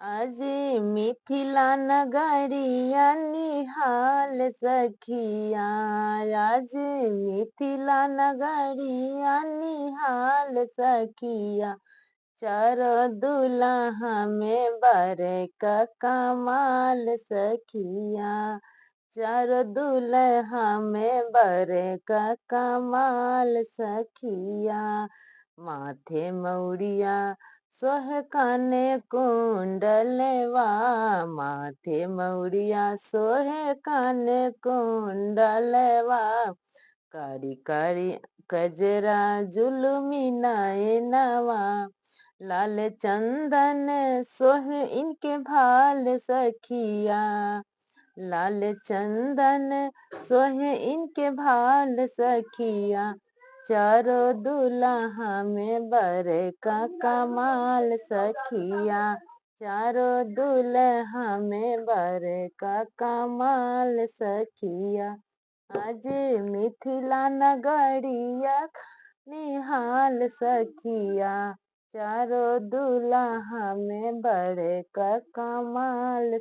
आज मिथिला नगरिया निहाल सखिया। आज मिथिला नगरिया निहाल सखिया। चारों दुल्हा में बरे का कमाल सखिया। चारों दुल्हा में बरे का कमाल सखिया। माथे मौरिया सोहे काने कुंडलवा। माथे मौरिया सोहे काने कुंडलवा। कारी कारी कजरा जुलुमी नयनवा। लाल चंदन सोहे इनके भाल सखिया। लाल चंदन सोहे इनके भाल सखिया। चारों दुल्हा में बरे का कमाल सखिया। चारों दुल्हा में बरे का कमाल सखिया। आज मिथिला नगरिया निहाल सखिया। चारों दुल्हा में बड़े का कमाल